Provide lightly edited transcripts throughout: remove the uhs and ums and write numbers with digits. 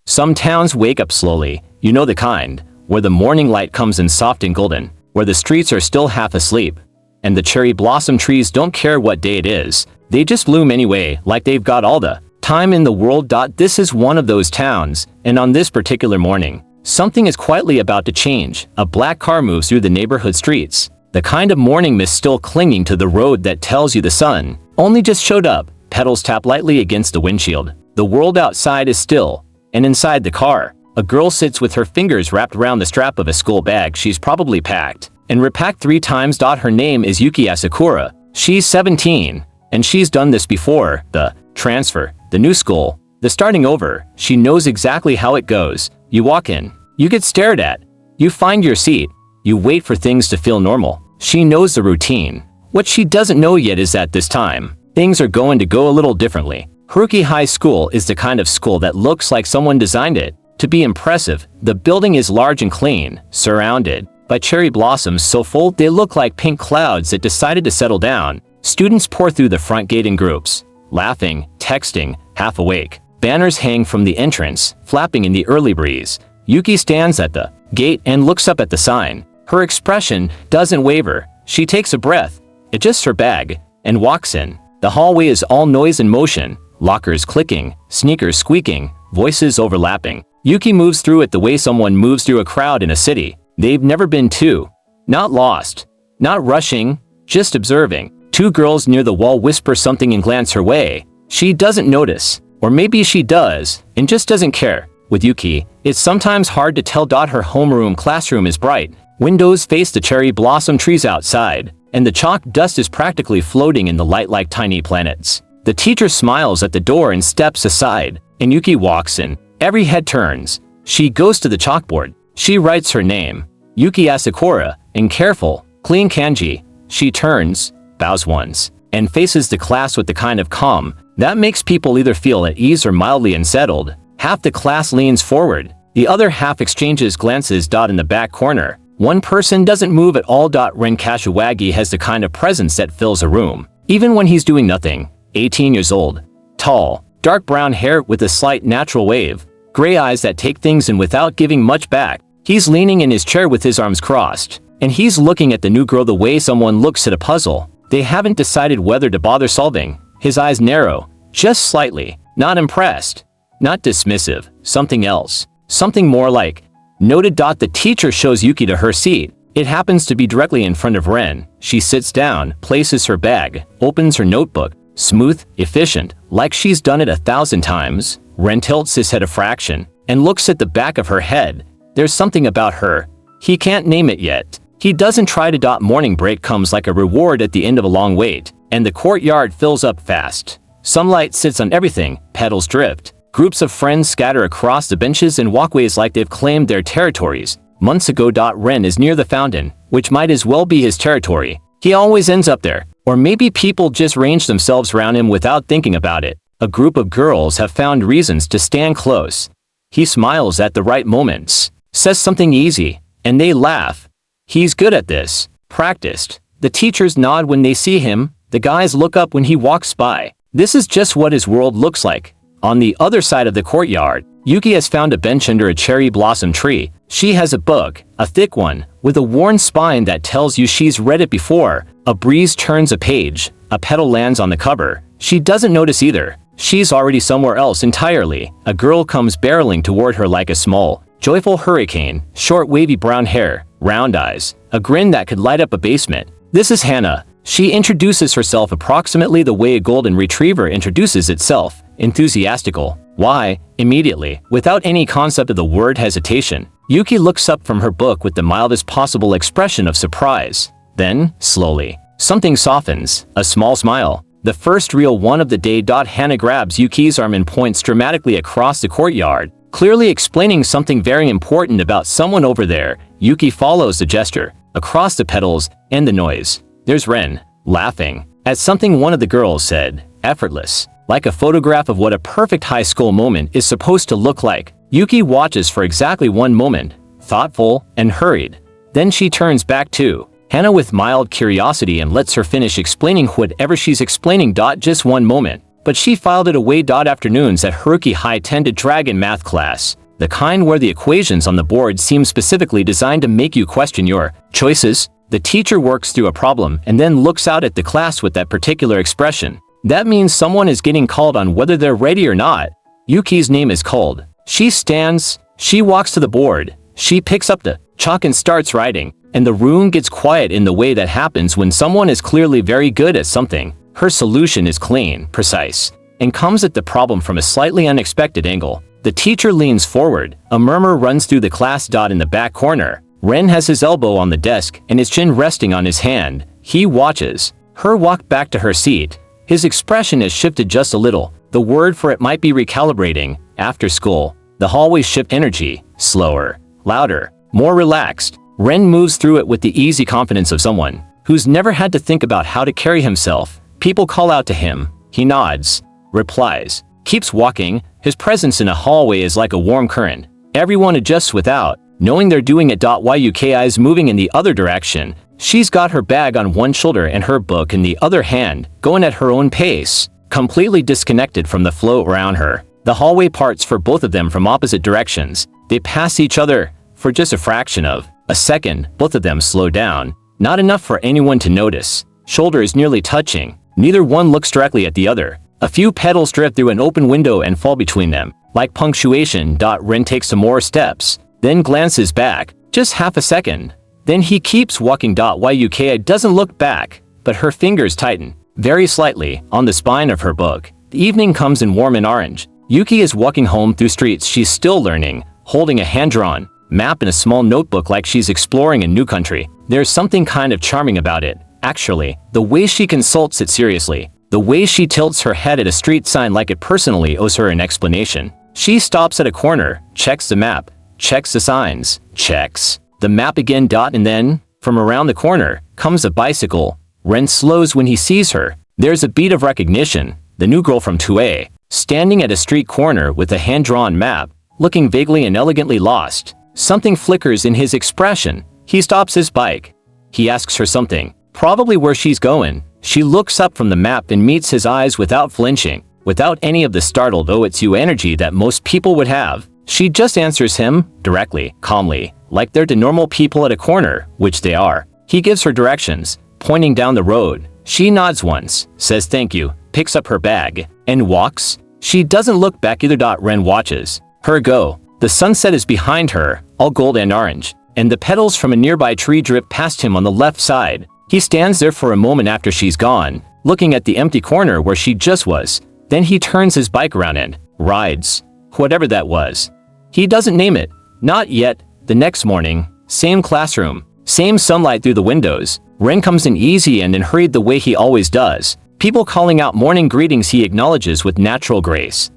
Some towns wake up slowly, you know the kind, where the morning light comes in soft and golden, where the streets are still half asleep, and the cherry blossom trees don't care what day it is, they just bloom anyway, like they've got all the time in the world. This is one of those towns, and on this particular morning, something is quietly about to change. A black car moves through the neighborhood streets, the kind of morning mist still clinging to the road that tells you the sun only just showed up. Petals tap lightly against the windshield. The world outside is still, and inside the car, a girl sits with her fingers wrapped around the strap of a school bag she's probably packed and repacked 3 times. Her name is Yuki Asakura. She's 17, and she's done this before. The transfer, the new school, the starting over. She knows exactly how it goes. You walk in, you get stared at, you find your seat, you wait for things to feel normal. She knows the routine. What she doesn't know yet is that this time, things are going to go a little differently. Haruki High School is the kind of school that looks like someone designed it to be impressive. The building is large and clean, surrounded by cherry blossoms so full they look like pink clouds that decided to settle down. Students pour through the front gate in groups, laughing, texting, half awake. Banners hang from the entrance, flapping in the early breeze. Yuki stands at the gate and looks up at the sign. Her expression doesn't waver. She takes a breath, adjusts her bag, and walks in. The hallway is all noise and motion, lockers clicking, sneakers squeaking, voices overlapping. Yuki moves through it the way someone moves through a crowd in a city they've never been to. Not lost, not rushing, just observing. 2 girls near the wall whisper something and glance her way. She doesn't notice, or maybe she does, and just doesn't care. With Yuki, it's sometimes hard to tell. Her homeroom classroom is bright. Windows face the cherry blossom trees outside, and the chalk dust is practically floating in the light like tiny planets. The teacher smiles at the door and steps aside, and Yuki walks in. Every head turns. She goes to the chalkboard. She writes her name, Yuki Asakura, in careful, clean kanji. She turns, bows once, and faces the class with the kind of calm that makes people either feel at ease or mildly unsettled. Half the class leans forward, the other half exchanges glances. In the back corner, one person doesn't move at all. Ren Kashiwagi has the kind of presence that fills a room, even when he's doing nothing. 18 years old, tall, dark brown hair with a slight natural wave, gray eyes that take things in without giving much back. He's leaning in his chair with his arms crossed, and he's looking at the new girl the way someone looks at a puzzle they haven't decided whether to bother solving. His eyes narrow, just slightly, not impressed, not dismissive, something else, something more like noted. The teacher shows Yuki to her seat. It happens to be directly in front of Ren. She sits down, places her bag, opens her notebook, smooth, efficient, like she's done it 1,000 times. Ren tilts his head a fraction and looks at the back of her head. There's something about her. He can't name it yet. He doesn't try to. Morning break comes like a reward at the end of a long wait, and the courtyard fills up fast. Sunlight sits on everything, petals drift. Groups of friends scatter across the benches and walkways like they've claimed their territories. Months ago. Ren is near the fountain, which might as well be his territory. He always ends up there. Or maybe people just range themselves around him without thinking about it. A group of girls have found reasons to stand close. He smiles at the right moments, says something easy, and they laugh. He's good at this. Practiced. The teachers nod when they see him. The guys look up when he walks by. This is just what his world looks like. On the other side of the courtyard, Yuki has found a bench under a cherry blossom tree. She has a book, a thick one, with a worn spine that tells you she's read it before. A breeze turns a page. A petal lands on the cover. She doesn't notice either. She's already somewhere else entirely. A girl comes barreling toward her like a small, joyful hurricane. Short wavy brown hair, round eyes, a grin that could light up a basement. This is Hannah. She introduces herself approximately the way a golden retriever introduces itself, enthusiastical. Why? Immediately, without any concept of the word hesitation. Yuki looks up from her book with the mildest possible expression of surprise. Then, slowly, something softens, a small smile. The first real one of the day. Hannah grabs Yuki's arm and points dramatically across the courtyard, clearly explaining something very important about someone over there. Yuki follows the gesture, across the petals and the noise. There's Ren, laughing at something one of the girls said, effortless, like a photograph of what a perfect high school moment is supposed to look like. Yuki watches for exactly one moment, thoughtful and hurried. Then she turns back to Hannah with mild curiosity and lets her finish explaining whatever she's explaining. Just one moment. but she filed it away. Afternoons at Haruki High tend to drag in math class, the kind where the equations on the board seem specifically designed to make you question your choices. The teacher works through a problem and then looks out at the class with that particular expression. That means someone is getting called on whether they're ready or not. Yuki's name is called. She stands, she walks to the board, she picks up the chalk and starts writing, and the room gets quiet in the way that happens when someone is clearly very good at something. Her solution is clean, precise, and comes at the problem from a slightly unexpected angle. The teacher leans forward, a murmur runs through the class. In the back corner, Ren has his elbow on the desk and his chin resting on his hand. He watches her walk back to her seat. His expression has shifted just a little. The word for it might be recalibrating. After school, the hallways shift energy, slower, louder, more relaxed. Ren moves through it with the easy confidence of someone who's never had to think about how to carry himself. People call out to him. He nods, replies, keeps walking. His presence in a hallway is like a warm current. Everyone adjusts without knowing they're doing it. Yuki is moving in the other direction. She's got her bag on one shoulder and her book in the other hand, going at her own pace, completely disconnected from the flow around her. The hallway parts for both of them from opposite directions. They pass each other for just a fraction of a second. Both of them slow down, not enough for anyone to notice. Shoulders nearly touching. Neither one looks directly at the other. A few petals drift through an open window and fall between them, like punctuation. Ren takes some more steps, then glances back, just half a second. Then he keeps walking. Yuki doesn't look back, but her fingers tighten, very slightly, on the spine of her book. The evening comes in warm and orange. Yuki is walking home through streets she's still learning, holding a hand-drawn map in a small notebook like she's exploring a new country. There's something kind of charming about it, actually. The way she consults it seriously. The way she tilts her head at a street sign like it personally owes her an explanation. She stops at a corner, checks the map, checks the signs, checks the map again. And then, from around the corner, comes a bicycle. Ren slows when he sees her. There's a beat of recognition. The new girl from 2A, standing at a street corner with a hand-drawn map, looking vaguely and elegantly lost. Something flickers in his expression. He stops his bike. He asks her something, probably where she's going. She looks up from the map and meets his eyes without flinching, without any of the startled "oh it's you" energy that most people would have. She just answers him, directly, calmly, like they're the normal people at a corner, which they are. He gives her directions, pointing down the road. She nods once, says thank you, picks up her bag, and walks. She doesn't look back either. Ren watches her go. The sunset is behind her, all gold and orange, and the petals from a nearby tree drip past him on the left side. He stands there for a moment after she's gone, looking at the empty corner where she just was. Then he turns his bike around and rides. Whatever that was. He doesn't name it. Not yet. The next morning, same classroom, same sunlight through the windows. Ren comes in easy and hurried the way he always does. People calling out morning greetings he acknowledges with natural grace.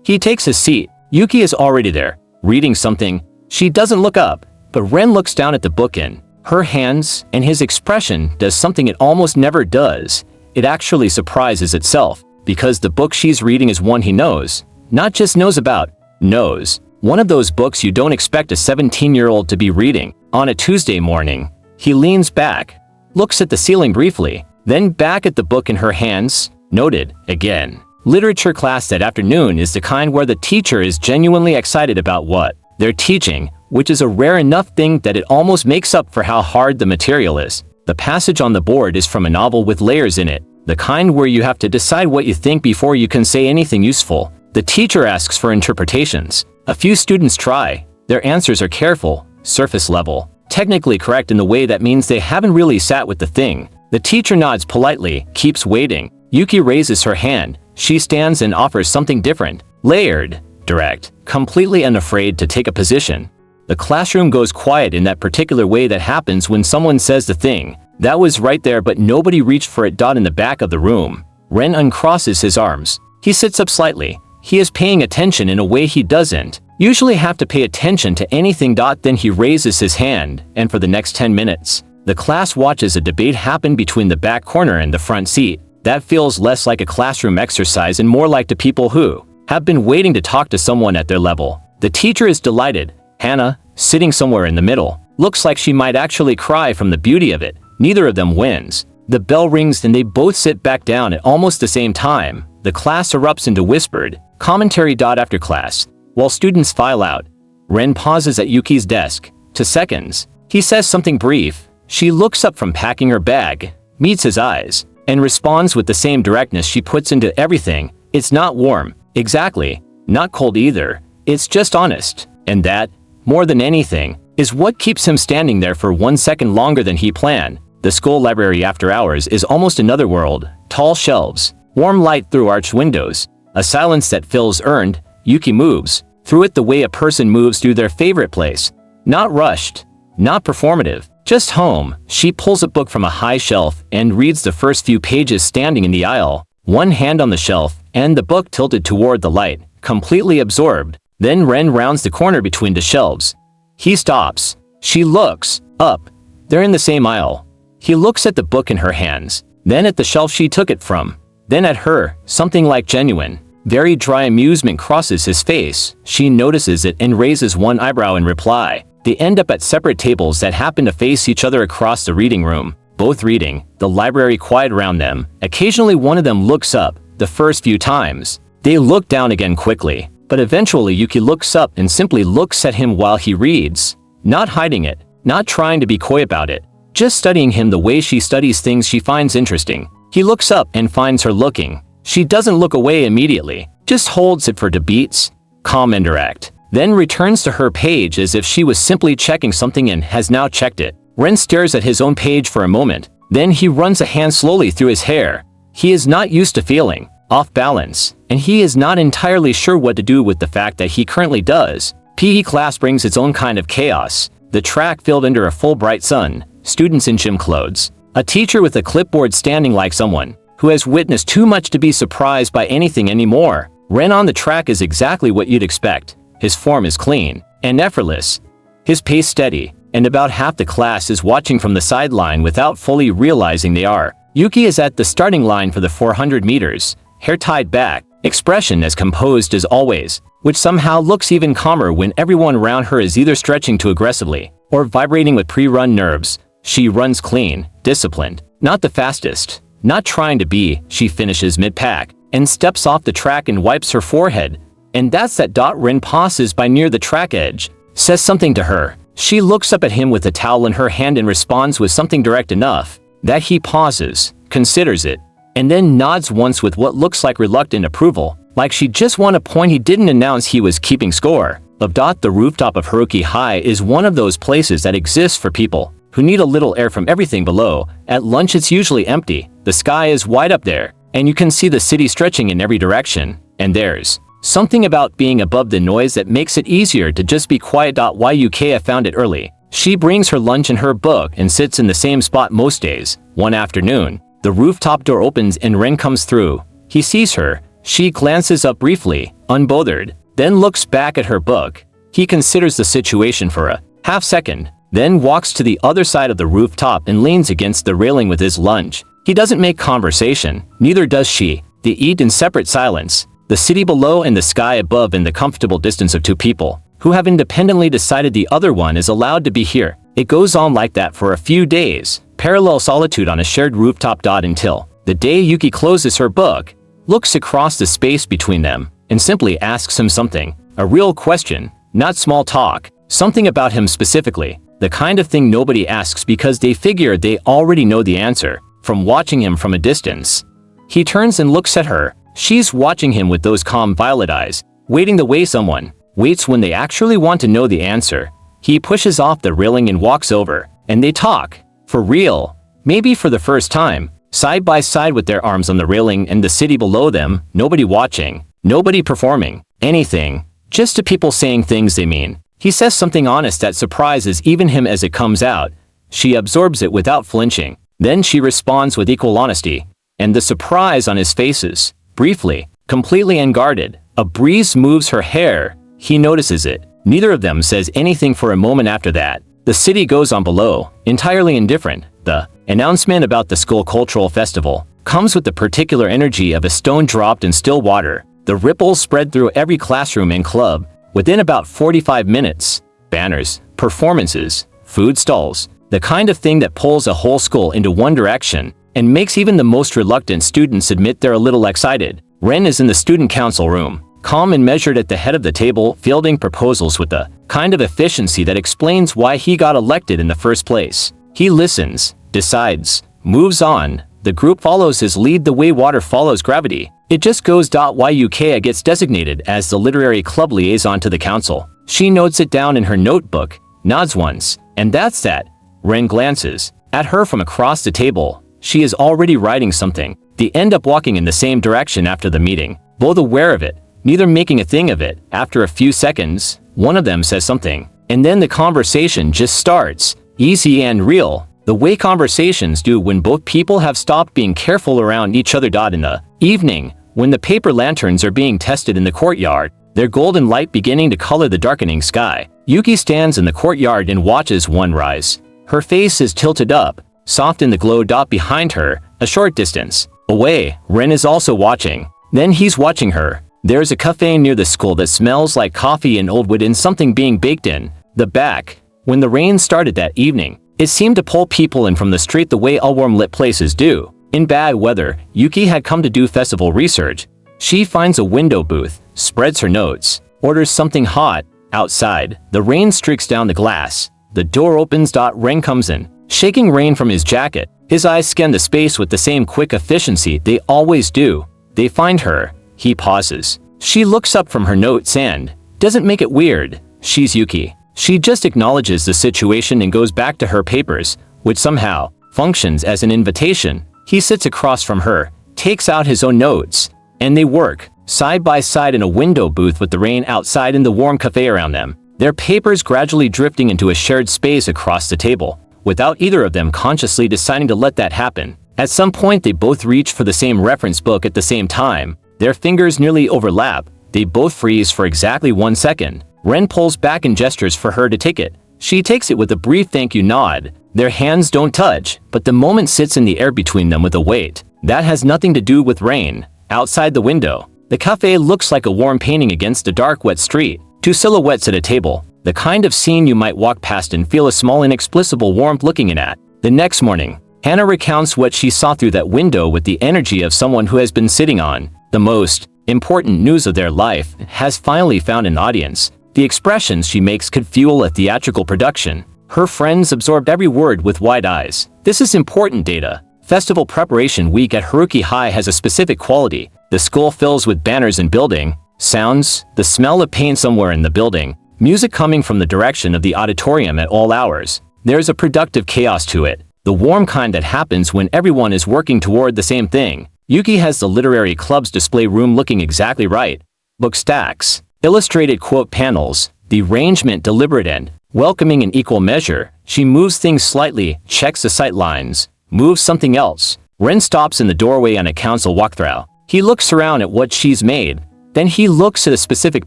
He takes his seat. Yuki is already there, reading something. She doesn't look up, but Ren looks down at the book in her hands, and his expression does something it almost never does. It actually surprises itself, because the book she's reading is one he knows. Not just knows about, knows. One of those books you don't expect a 17-year-old to be reading. On a Tuesday morning, he leans back, looks at the ceiling briefly, then back at the book in her hands, noted, again. Literature class that afternoon is the kind where the teacher is genuinely excited about what they're teaching, which is a rare enough thing that it almost makes up for how hard the material is. The passage on the board is from a novel with layers in it, the kind where you have to decide what you think before you can say anything useful. The teacher asks for interpretations. A few students try. Their answers are careful, surface level, technically correct in the way that means they haven't really sat with the thing. The teacher nods politely, keeps waiting. Yuki raises her hand. She stands and offers something different, layered, direct, completely unafraid to take a position. The classroom goes quiet in that particular way that happens when someone says the thing that was right there but nobody reached for it. In the back of the room, Ren uncrosses his arms. He sits up slightly. He is paying attention in a way he doesn't usually have to pay attention to anything. Then he raises his hand, and for the next 10 minutes, the class watches a debate happen between the back corner and the front seat. That feels less like a classroom exercise and more like to people who have been waiting to talk to someone at their level. The teacher is delighted. Hannah, sitting somewhere in the middle, looks like she might actually cry from the beauty of it. Neither of them wins. The bell rings and they both sit back down at almost the same time. the class erupts into whispered commentary. After class, while students file out, Ren pauses at Yuki's desk. 2 seconds. He says something brief. She looks up from packing her bag, meets his eyes, and responds with the same directness she puts into everything. It's not warm. Exactly. Not cold either. It's just honest. And that, more than anything, is what keeps him standing there for 1 second longer than he planned. The school library after hours is almost another world. Tall shelves, warm light through arched windows, a silence that feels earned. Yuki moves through it the way a person moves through their favorite place. Not rushed, not performative, just home. She pulls a book from a high shelf and reads the first few pages standing in the aisle, one hand on the shelf and the book tilted toward the light, completely absorbed. Then Ren rounds the corner between the shelves. He stops. She looks up. They're in the same aisle. He looks at the book in her hands, then at the shelf she took it from, then at her. Something like genuine, very dry amusement crosses his face. She notices it and raises one eyebrow in reply. They end up at separate tables that happen to face each other across the reading room, both reading, the library quiet around them. Occasionally one of them looks up. The first few times, they look down again quickly, but eventually Yuki looks up and simply looks at him while he reads, not hiding it, not trying to be coy about it, just studying him the way she studies things she finds interesting. He looks up and finds her looking. She doesn't look away immediately, just holds it for 2 beats, calm and direct, then returns to her page as if she was simply checking something and has now checked it. Ren stares at his own page for a moment, then he runs a hand slowly through his hair. He is not used to feeling off balance, and he is not entirely sure what to do with the fact that he currently does. PE class brings its own kind of chaos. The track filled under a full bright sun, students in gym clothes, a teacher with a clipboard standing like someone who has witnessed too much to be surprised by anything anymore. Ren on the track is exactly what you'd expect. His form is clean and effortless, his pace steady, and about half the class is watching from the sideline without fully realizing they are. Yuki is at the starting line for the 400 meters, hair tied back, expression as composed as always, which somehow looks even calmer when everyone around her is either stretching too aggressively or vibrating with pre-run nerves. She runs clean, disciplined, not the fastest, not trying to be. She finishes mid-pack and steps off the track and wipes her forehead. And that's that. Ren passes by near the track edge, says something to her. She looks up at him with a towel in her hand and responds with something direct enough that he pauses, considers it, and then nods once with what looks like reluctant approval, like she just won a point he didn't announce he was keeping score of. The rooftop of Haruki High is one of those places that exists for people who need a little air from everything below. At lunch it's usually empty, the sky is wide up there, and you can see the city stretching in every direction, and there's something about being above the noise that makes it easier to just be quiet. Yuk found it early. She brings her lunch and her book and sits in the same spot most days. One afternoon, the rooftop door opens and Ren comes through. He sees her. She glances up briefly, unbothered, then looks back at her book. He considers the situation for a half second, then walks to the other side of the rooftop and leans against the railing with his lunch. He doesn't make conversation, neither does she. They eat in separate silence, the city below and the sky above in the comfortable distance of 2 people who have independently decided the other one is allowed to be here. It goes on like that for a few days, parallel solitude on a shared rooftop. Until the day Yuki closes her book, looks across the space between them, and simply asks him something, a real question, not small talk, something about him specifically, the kind of thing nobody asks because they figure they already know the answer from watching him from a distance. He turns and looks at her. She's watching him with those calm violet eyes, waiting the way someone waits when they actually want to know the answer. He pushes off the railing and walks over, and they talk, for real, maybe for the first time, side by side with their arms on the railing and the city below them, nobody watching, nobody performing anything, just 2 people saying things they mean. He says something honest that surprises even him as it comes out. She absorbs it without flinching. Then she responds with equal honesty, and the surprise on his faces, briefly, completely unguarded. A breeze moves her hair. He notices it. Neither of them says anything for a moment after that. The city goes on below, entirely indifferent. The announcement about the school cultural festival comes with the particular energy of a stone dropped in still water. The ripples spread through every classroom and club. Within about 45 minutes, banners, performances, food stalls, the kind of thing that pulls a whole school into one direction and makes even the most reluctant students admit they're a little excited. Ren is in the student council room, calm and measured at the head of the table, fielding proposals with the kind of efficiency that explains why he got elected in the first place. He listens, decides, moves on. The group follows his lead the way water follows gravity. It just goes. Yuki gets designated as the literary club liaison to the council. She notes it down in her notebook, nods once, and that's that. Ren glances at her from across the table. She is already writing something. They end up walking in the same direction after the meeting, both aware of it, neither making a thing of it. After a few seconds, one of them says something, and then the conversation just starts, easy and real, the way conversations do when both people have stopped being careful around each other. In the evening, when the paper lanterns are being tested in the courtyard, their golden light beginning to color the darkening sky, Yuki stands in the courtyard and watches one rise. Her face is tilted up, soft in the glow. Behind her, a short distance away, Ren is also watching. Then he's watching her. There's a cafe near the school that smells like coffee and old wood and something being baked in the back. When the rain started that evening, it seemed to pull people in from the street the way all warm-lit places do. In bad weather, Yuki had come to do festival research. She finds a window booth, spreads her notes, orders something hot. Outside, the rain streaks down the glass. The door opens. Ren comes in, shaking rain from his jacket. His eyes scan the space with the same quick efficiency they always do. They find her. He pauses. She looks up from her notes and doesn't make it weird. She's Yuki. She just acknowledges the situation and goes back to her papers, which somehow functions as an invitation. He sits across from her, takes out his own notes, and they work side by side in a window booth with the rain outside and the warm cafe around them, their papers gradually drifting into a shared space across the table, without either of them consciously deciding to let that happen. At some point they both reach for the same reference book at the same time. Their fingers nearly overlap. They both freeze for exactly 1 second. Ren pulls back and gestures for her to take it. She takes it with a brief thank you nod. Their hands don't touch, but the moment sits in the air between them with a weight that has nothing to do with rain. Outside the window, the cafe looks like a warm painting against a dark, wet street. Two silhouettes at a table, the kind of scene you might walk past and feel a small, inexplicable warmth looking in at. The next morning, Hannah recounts what she saw through that window with the energy of someone who has been sitting on the most important news of their life has finally found an audience. The expressions she makes could fuel a theatrical production. Her friends absorbed every word with wide eyes. This is important data. Festival preparation week at Haruki High has a specific quality. The school fills with banners and building, sounds, the smell of paint somewhere in the building, music coming from the direction of the auditorium at all hours. There's a productive chaos to it, the warm kind that happens when everyone is working toward the same thing. Yuki has the literary club's display room looking exactly right. Book stacks, illustrated quote panels, the arrangement deliberate and welcoming in equal measure. She moves things slightly, checks the sight lines, moves something else. Ren stops in the doorway on a council walkthrough. He looks around at what she's made. Then he looks at a specific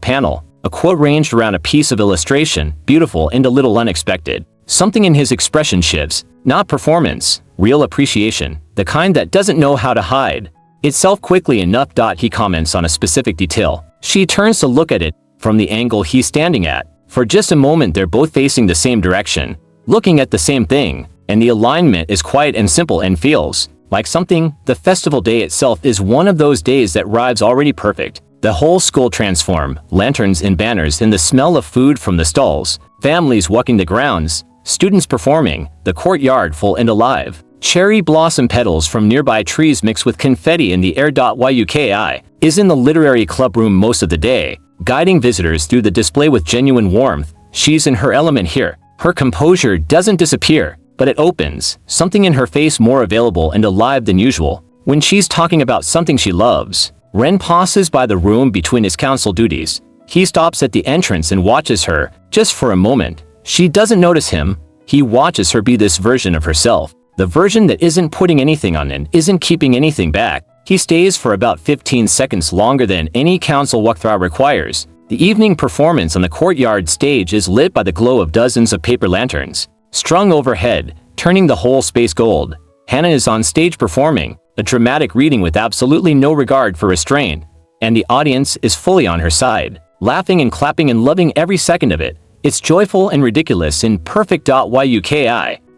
panel, a quote ranged around a piece of illustration, beautiful and a little unexpected. Something in his expression shifts, not performance, real appreciation, the kind that doesn't know how to hide itself quickly enough. He comments on a specific detail. She turns to look at it from the angle he's standing at. For just a moment they're both facing the same direction, looking at the same thing, and the alignment is quiet and simple and feels like something. The festival day itself is one of those days that arrives already perfect. The whole school transformed, lanterns and banners and the smell of food from the stalls, families walking the grounds, students performing, the courtyard full and alive. Cherry blossom petals from nearby trees mix with confetti in the air. Yuki is in the literary club room most of the day, guiding visitors through the display with genuine warmth. She's in her element here. Her composure doesn't disappear, but it opens, something in her face more available and alive than usual. When she's talking about something she loves, Ren passes by the room between his council duties. He stops at the entrance and watches her, just for a moment. She doesn't notice him. He watches her be this version of herself, the version that isn't putting anything on and isn't keeping anything back. He stays for about 15 seconds longer than any council walkthrough requires. The evening performance on the courtyard stage is lit by the glow of dozens of paper lanterns, strung overhead, turning the whole space gold. Hannah is on stage performing, a dramatic reading with absolutely no regard for restraint, and the audience is fully on her side, laughing and clapping and loving every second of it. It's joyful and ridiculous in perfect. Yuki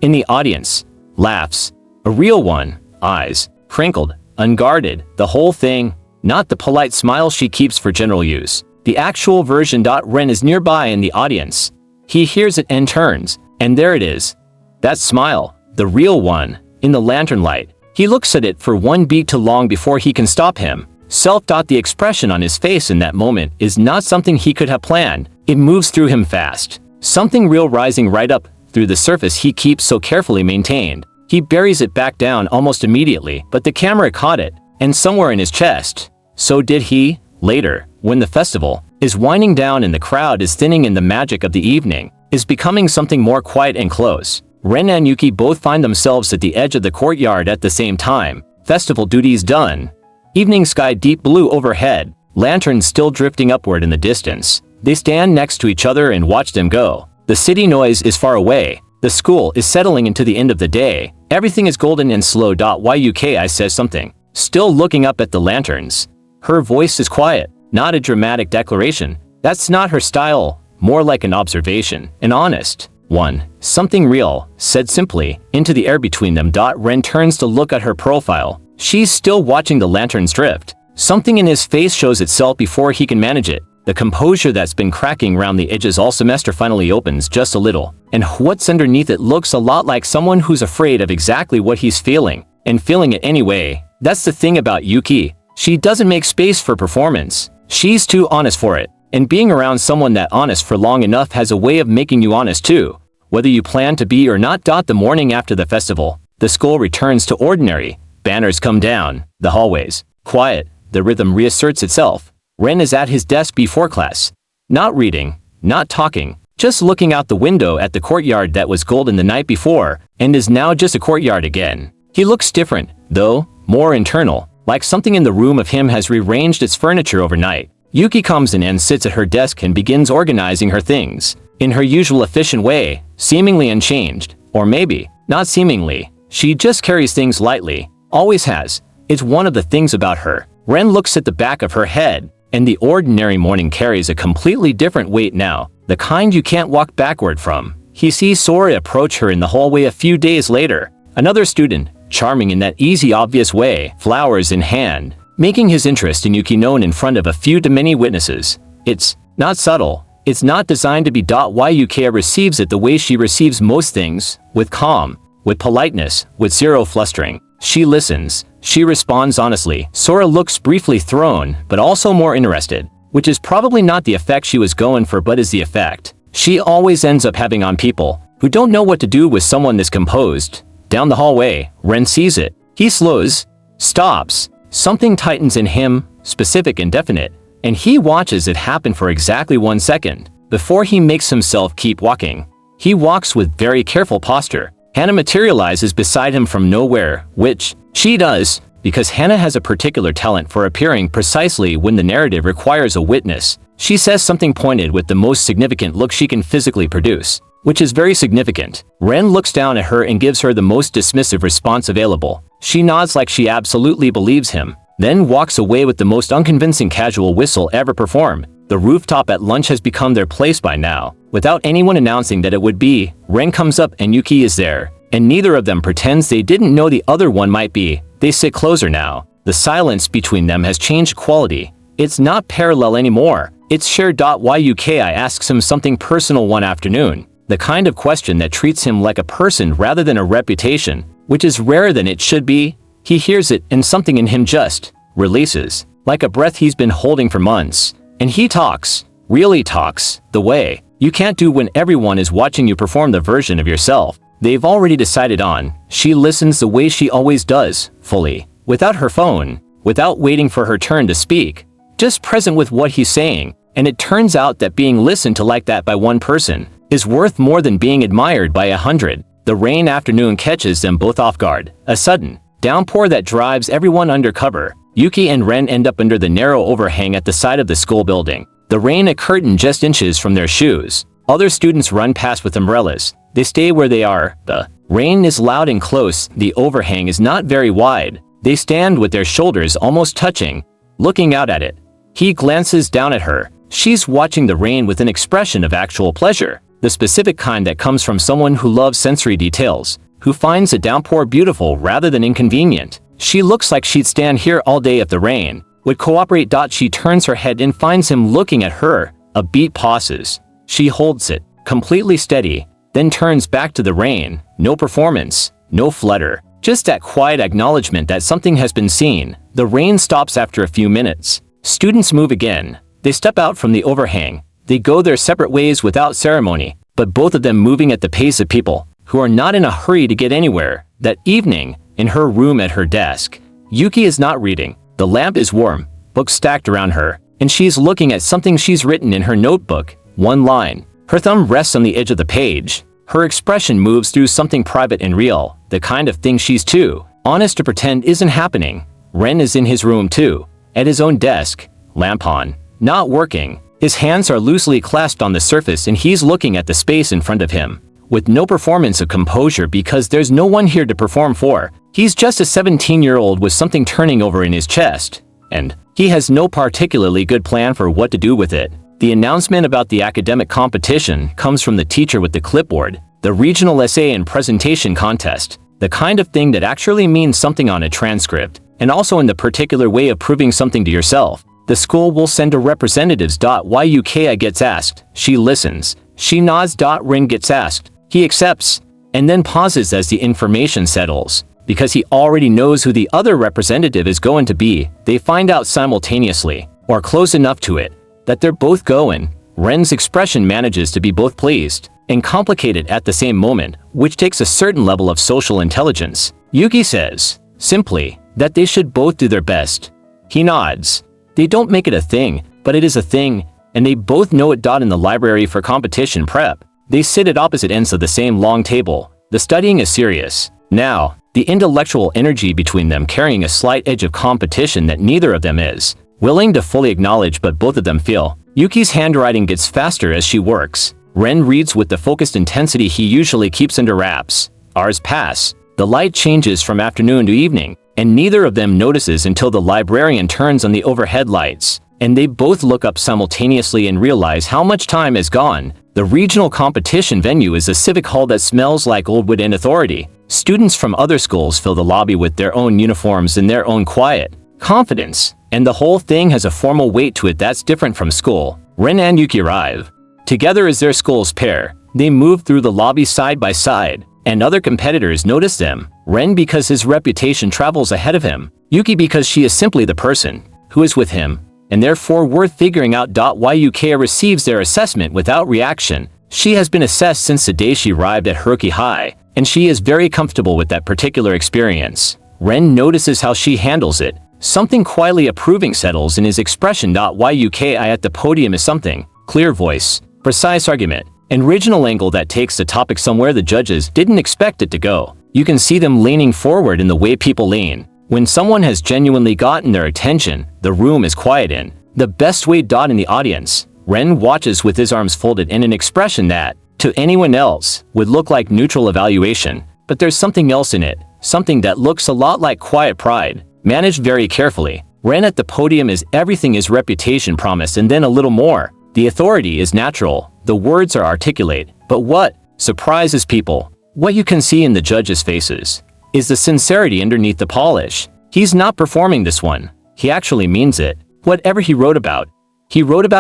in the audience laughs, a real one, eyes crinkled, unguarded, the whole thing. not the polite smile she keeps for general use. The actual version. Ren is nearby in the audience. He hears it and turns, and there it is. That smile, the real one, in the lantern light. He looks at it for one beat too long before he can stop him. The expression on his face in that moment is not something he could have planned. It moves through him fast. Something real rising right up through the surface he keeps so carefully maintained. He buries it back down almost immediately, but the camera caught it, and somewhere in his chest. So did he. Later, when the festival is winding down and the crowd is thinning and the magic of the evening is becoming something more quiet and close, Ren and Yuki both find themselves at the edge of the courtyard at the same time. Festival duties done. Evening sky deep blue overhead, lanterns still drifting upward in the distance. They stand next to each other and watch them go. The city noise is far away. The school is settling into the end of the day. Everything is golden and slow. Yuki says something, still looking up at the lanterns. Her voice is quiet, not a dramatic declaration. That's not her style, more like an observation, an honest one. Something real, said simply, into the air between them. Ren turns to look at her profile. She's still watching the lanterns drift. Something in his face shows itself before he can manage it. The composure that's been cracking around the edges all semester finally opens just a little, and what's underneath it looks a lot like someone who's afraid of exactly what he's feeling, and feeling it anyway. That's the thing about Yuki. She doesn't make space for performance. She's too honest for it, and being around someone that honest for long enough has a way of making you honest too, whether you plan to be or not. The morning after the festival, the school returns to ordinary. Banners come down, the hallways quiet, the rhythm reasserts itself. Ren is at his desk before class. Not reading, not talking, just looking out the window at the courtyard that was golden the night before, and is now just a courtyard again. He looks different, though, more internal, like something in the room of him has rearranged its furniture overnight. Yuki comes in and sits at her desk and begins organizing her things. In her usual efficient way, seemingly unchanged, or maybe, not seemingly. She just carries things lightly, always has. It's one of the things about her. Ren looks at the back of her head, and the ordinary morning carries a completely different weight now, the kind you can't walk backward from. He sees Sora approach her in the hallway a few days later. Another student, charming in that easy, obvious way, flowers in hand, making his interest in Yuki known in front of a few to many witnesses. It's not subtle. It's not designed to be. Yuki receives it the way she receives most things, with calm, with politeness, with zero flustering. She listens. She responds honestly. Sora looks briefly thrown, but also more interested, which is probably not the effect she was going for but is the effect she always ends up having on people who don't know what to do with someone this composed. Down the hallway, Ren sees it. He slows, stops. Something tightens in him, specific and definite, and he watches it happen for exactly 1 second before he makes himself keep walking. He walks with very careful posture. Hannah materializes beside him from nowhere, which she does because Hannah has a particular talent for appearing precisely when the narrative requires a witness. She says something pointed with the most significant look she can physically produce, which is very significant. Ren looks down at her and gives her the most dismissive response available. She nods like she absolutely believes him, then walks away with the most unconvincing casual whistle ever performed. The rooftop at lunch has become their place by now. Without anyone announcing that it would be, Ren comes up and Yuki is there, and neither of them pretends they didn't know the other one might be. They sit closer now. The silence between them has changed quality. It's not parallel anymore. It's shared. Yuki asks him something personal one afternoon, the kind of question that treats him like a person rather than a reputation, which is rarer than it should be. He hears it and something in him just releases, like a breath he's been holding for months. And he talks, really talks, the way you can't do when everyone is watching you perform the version of yourself they've already decided on. She listens the way she always does, fully, without her phone, without waiting for her turn to speak, just present with what he's saying. And it turns out that being listened to like that by one person is worth more than being admired by 100. The rain afternoon catches them both off guard, a sudden downpour that drives everyone under cover. Yuki and Ren end up under the narrow overhang at the side of the school building, the rain a curtain just inches from their shoes. Other students run past with umbrellas. They stay where they are. The rain is loud and close. The overhang is not very wide. They stand with their shoulders almost touching, looking out at it. He glances down at her. She's watching the rain with an expression of actual pleasure, the specific kind that comes from someone who loves sensory details, who finds a downpour beautiful rather than inconvenient. She looks like she'd stand here all day if the rain would cooperate. She turns her head and finds him looking at her. A beat pauses. She holds it, completely steady, then turns back to the rain. No performance, no flutter, just that quiet acknowledgement that something has been seen. The rain stops after a few minutes. Students move again. They step out from the overhang. They go their separate ways without ceremony, but both of them moving at the pace of people who are not in a hurry to get anywhere. That evening, in her room at her desk, Yuki is not reading. The lamp is warm, books stacked around her, and she's looking at something she's written in her notebook. One line. Her thumb rests on the edge of the page. Her expression moves through something private and real, the kind of thing she's too honest to pretend isn't happening. Ren is in his room too, at his own desk, lamp on, not working. His hands are loosely clasped on the surface and he's looking at the space in front of him, with no performance of composure because there's no one here to perform for. He's just a 17-year-old with something turning over in his chest, and he has no particularly good plan for what to do with it. The announcement about the academic competition comes from the teacher with the clipboard, the regional essay and presentation contest, the kind of thing that actually means something on a transcript, and also in the particular way of proving something to yourself. The school will send a representatives. Yuki gets asked. She listens. She nods. Rin gets asked. He accepts, and then pauses as the information settles. Because he already knows who the other representative is going to be, they find out simultaneously, or close enough to it, that they're both going. Ren's expression manages to be both pleased and complicated at the same moment, which takes a certain level of social intelligence. Yuki says, simply, that they should both do their best. He nods. They don't make it a thing, but it is a thing, and they both know it. In the library for competition prep, they sit at opposite ends of the same long table. The studying is serious. Now, the intellectual energy between them carrying a slight edge of competition that neither of them is willing to fully acknowledge, but both of them feel. Yuki's handwriting gets faster as she works. Ren reads with the focused intensity he usually keeps under wraps. Hours pass. The light changes from afternoon to evening, and neither of them notices until the librarian turns on the overhead lights, and they both look up simultaneously and realize how much time has gone. The regional competition venue is a civic hall that smells like old wood and authority. Students from other schools fill the lobby with their own uniforms and their own quiet confidence, and the whole thing has a formal weight to it that's different from school. Ren and Yuki arrive together as their school's pair. They move through the lobby side by side, and other competitors notice them. Ren because his reputation travels ahead of him. Yuki because she is simply the person who is with him, and therefore worth figuring out. Yuki receives their assessment without reaction. She has been assessed since the day she arrived at Haruki High, and she is very comfortable with that particular experience. Ren notices how she handles it. Something quietly approving settles in his expression. Yuki at the podium is something. Clear voice, precise argument, an original angle that takes the topic somewhere the judges didn't expect it to go. You can see them leaning forward in the way people lean. When someone has genuinely gotten their attention, the room is quiet in the best way. In the audience, Ren watches with his arms folded in an expression that, to anyone else, would look like neutral evaluation. But there's something else in it, something that looks a lot like quiet pride, managed very carefully. Ren at the podium is everything his reputation promised and then a little more. The authority is natural, the words are articulate, but what surprises people, what you can see in the judges' faces, is the sincerity underneath the polish. He's not performing this one. He actually means it. Whatever he wrote about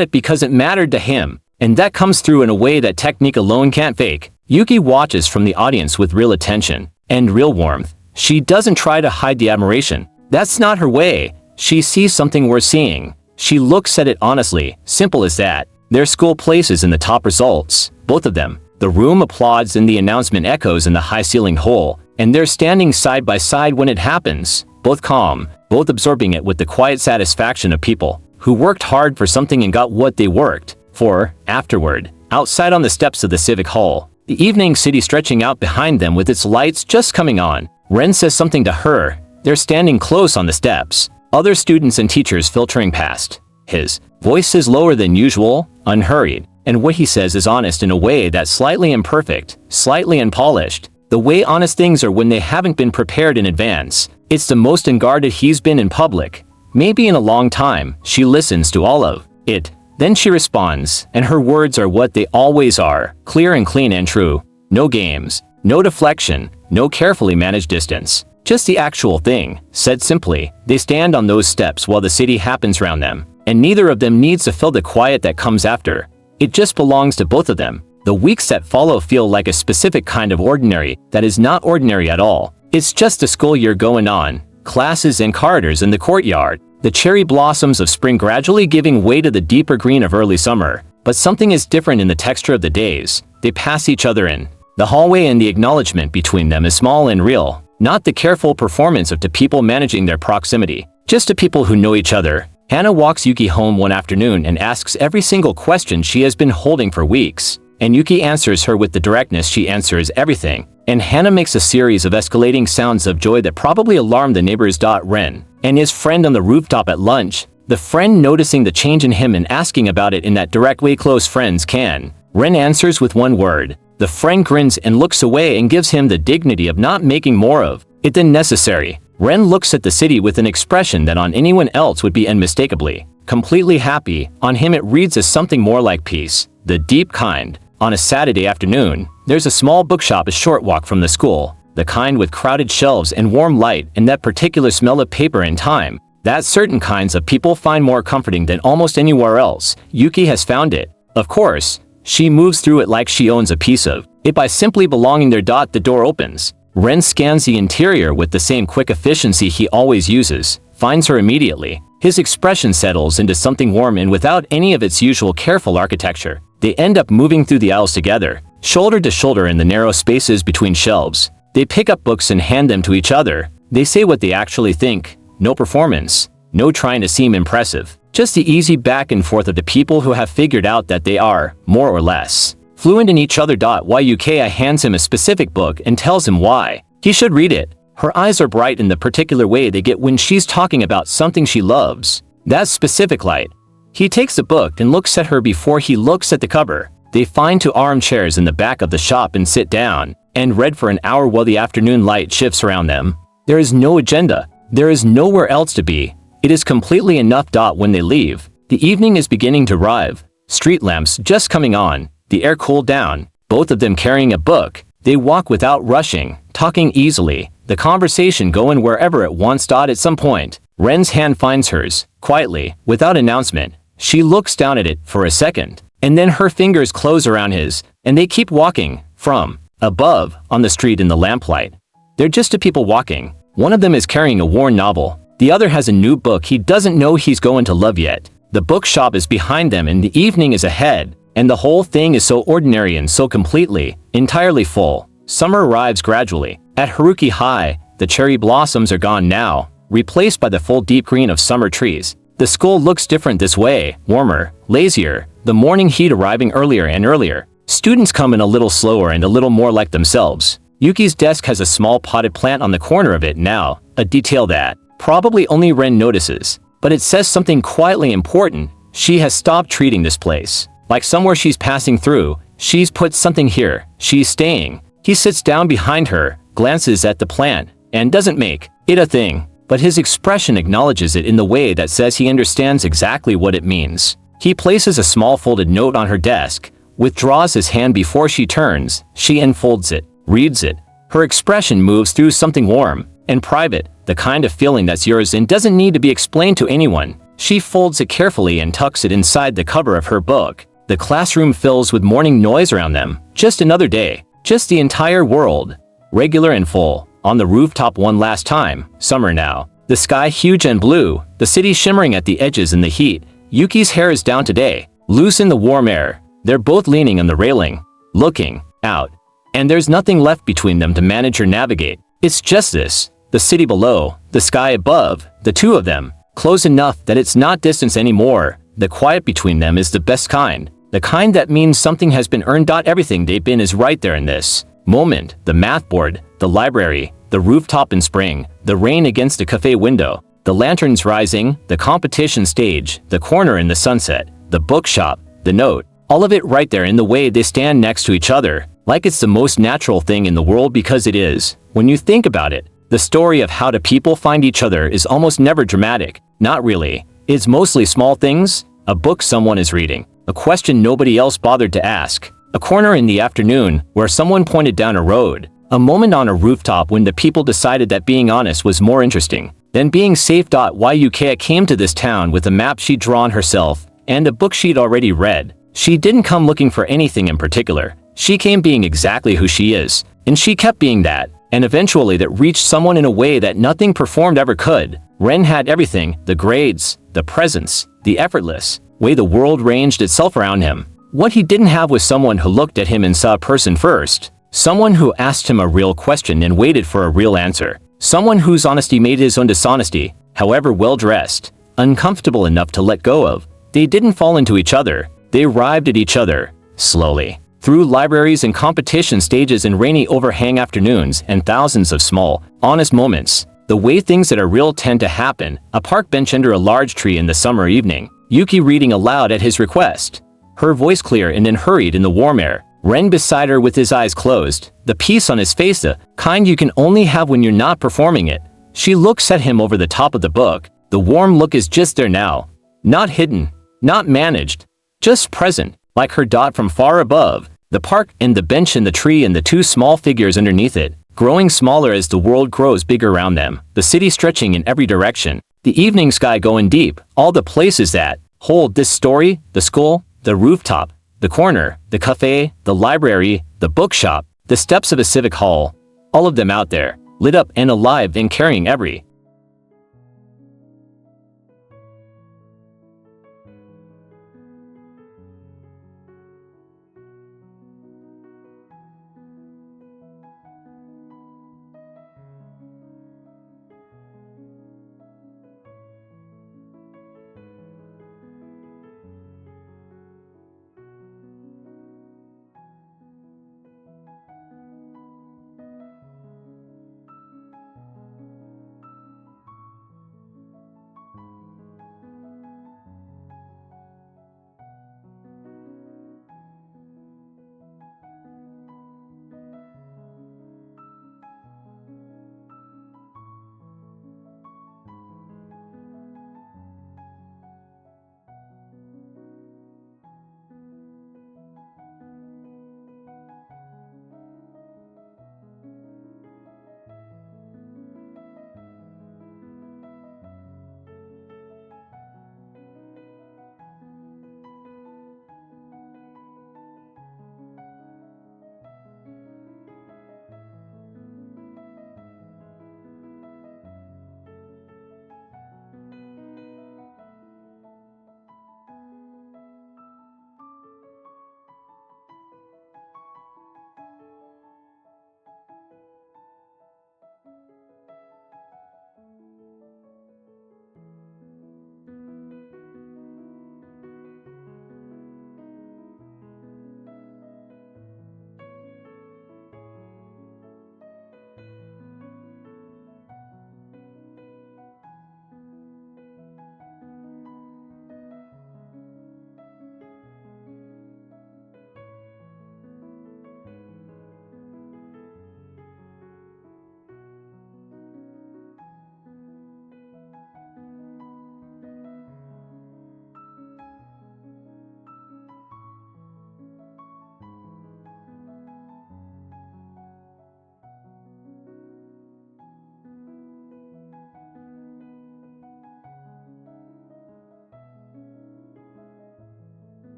it because it mattered to him, and that comes through in a way that technique alone can't fake. Yuki watches from the audience with real attention and real warmth. She doesn't try to hide the admiration. That's not her way. She sees something worth seeing. She looks at it honestly, simple as that. Their school places in the top results, both of them. The room applauds and the announcement echoes in the high-ceilinged hall, and they're standing side by side when it happens, both calm, both absorbing it with the quiet satisfaction of people who worked hard for something and got what they worked for afterward. Outside on the steps of the civic hall, the evening city stretching out behind them with its lights just coming on. Ren says something to her. They're standing close on the steps, other students and teachers filtering past. His voice is lower than usual, unhurried, and what he says is honest in a way that's slightly imperfect, slightly unpolished. The way honest things are when they haven't been prepared in advance. It's the most unguarded he's been in public, maybe in a long time. She listens to all of it. Then she responds, and her words are what they always are, clear and clean and true. No games, no deflection, no carefully managed distance. Just the actual thing. Said simply, they stand on those steps while the city happens around them, and neither of them needs to fill the quiet that comes after. It just belongs to both of them. The weeks that follow feel like a specific kind of ordinary that is not ordinary at all. It's just a school year going on, classes and corridors in the courtyard, the cherry blossoms of spring gradually giving way to the deeper green of early summer. But something is different in the texture of the days. They pass each other in the hallway, and the acknowledgement between them is small and real, not the careful performance of two people managing their proximity, just to people who know each other. Hannah walks Yuki home one afternoon and asks every single question she has been holding for weeks. And Yuki answers her with the directness she answers everything. And Hannah makes a series of escalating sounds of joy that probably alarmed the neighbors. Ren and his friend on the rooftop at lunch, the friend noticing the change in him and asking about it in that direct way close friends can. Ren answers with one word. The friend grins and looks away and gives him the dignity of not making more of it than necessary. Ren looks at the city with an expression that on anyone else would be unmistakably completely happy. On him it reads as something more like peace, the deep kind. On a Saturday afternoon, there's a small bookshop a short walk from the school, the kind with crowded shelves and warm light and that particular smell of paper and time that certain kinds of people find more comforting than almost anywhere else. Yuki has found it. Of course, she moves through it like she owns a piece of it by simply belonging there. The door opens. Ren scans the interior with the same quick efficiency he always uses, finds her immediately. His expression settles into something warm and without any of its usual careful architecture. They end up moving through the aisles together, shoulder to shoulder in the narrow spaces between shelves. They pick up books and hand them to each other. They say what they actually think. No performance. No trying to seem impressive. Just the easy back and forth of the people who have figured out that they are, more or less, fluent in each other. Yuki hands him a specific book and tells him why he should read it. Her eyes are bright in the particular way they get when she's talking about something she loves. That specific light. He takes the book and looks at her before he looks at the cover. They find two armchairs in the back of the shop and sit down and read for an hour while the afternoon light shifts around them. There is no agenda. There is nowhere else to be. It is completely enough. When they leave, the evening is beginning to arrive. Street lamps just coming on. The air cooled down. Both of them carrying a book. They walk without rushing, talking easily, the conversation going wherever it wants. At some point, Ren's hand finds hers, quietly, without announcement. She looks down at it for a second, and then her fingers close around his, and they keep walking, from above, on the street in the lamplight. They're just two people walking. One of them is carrying a worn novel. The other has a new book he doesn't know he's going to love yet. The bookshop is behind them and the evening is ahead, and the whole thing is so ordinary and so completely, entirely full. Summer arrives gradually. At Haruki High, the cherry blossoms are gone now, replaced by the full deep green of summer trees. The school looks different this way, warmer, lazier, the morning heat arriving earlier and earlier. Students come in a little slower and a little more like themselves. Yuki's desk has a small potted plant on the corner of it now, a detail that probably only Ren notices, but it says something quietly important. She has stopped treating this place like somewhere she's passing through. She's put something here. She's staying. He sits down behind her, glances at the plant, and doesn't make it a thing, but his expression acknowledges it in the way that says he understands exactly what it means. He places a small folded note on her desk, withdraws his hand before she turns. She unfolds it, reads it. Her expression moves through something warm and private, the kind of feeling that's yours and doesn't need to be explained to anyone. She folds it carefully and tucks it inside the cover of her book. The classroom fills with morning noise around them. Just another day. Just the entire world. Regular and full. On the rooftop one last time. Summer now. The sky huge and blue. The city shimmering at the edges in the heat. Yuki's hair is down today, loose in the warm air. They're both leaning on the railing, looking out. And there's nothing left between them to manage or navigate. It's just this. The city below, the sky above, the two of them, close enough that it's not distance anymore. The quiet between them is the best kind. The kind that means something has been earned. Everything they've been is right there in this moment. The math board, the library, the rooftop in spring, the rain against a cafe window, the lanterns rising, the competition stage, the corner in the sunset, the bookshop, the note, all of it right there in the way they stand next to each other, like it's the most natural thing in the world because it is. When you think about it, the story of how do people find each other is almost never dramatic. Not really. It's mostly small things. A book someone is reading. A question nobody else bothered to ask. A corner in the afternoon where someone pointed down a road. A moment on a rooftop when the people decided that being honest was more interesting than being safe. Yuka came to this town with a map she'd drawn herself and a book she'd already read. She didn't come looking for anything in particular. She came being exactly who she is, and she kept being that, and eventually that reached someone in a way that nothing performed ever could. Ren had everything, the grades, the presence, the effortless way the world ranged itself around him. What he didn't have was someone who looked at him and saw a person first. Someone who asked him a real question and waited for a real answer. Someone whose honesty made his own dishonesty, however well-dressed, uncomfortable enough to let go of. They didn't fall into each other. They arrived at each other, slowly. Through libraries and competition stages and rainy overhang afternoons and thousands of small, honest moments. The way things that are real tend to happen. A park bench under a large tree in the summer evening. Yuki reading aloud at his request. Her voice clear and unhurried in the warm air. Ren beside her with his eyes closed. The peace on his face, the kind you can only have when you're not performing it. She looks at him over the top of the book. The warm look is just there now. Not hidden. Not managed. Just present, like her dot from far above. The park and the bench and the tree and the two small figures underneath it, growing smaller as the world grows bigger around them. The city stretching in every direction. The evening sky going deep. All the places that hold this story, the school, the rooftop, the corner, the cafe, the library, the bookshop, the steps of a civic hall. All of them out there, lit up and alive and carrying every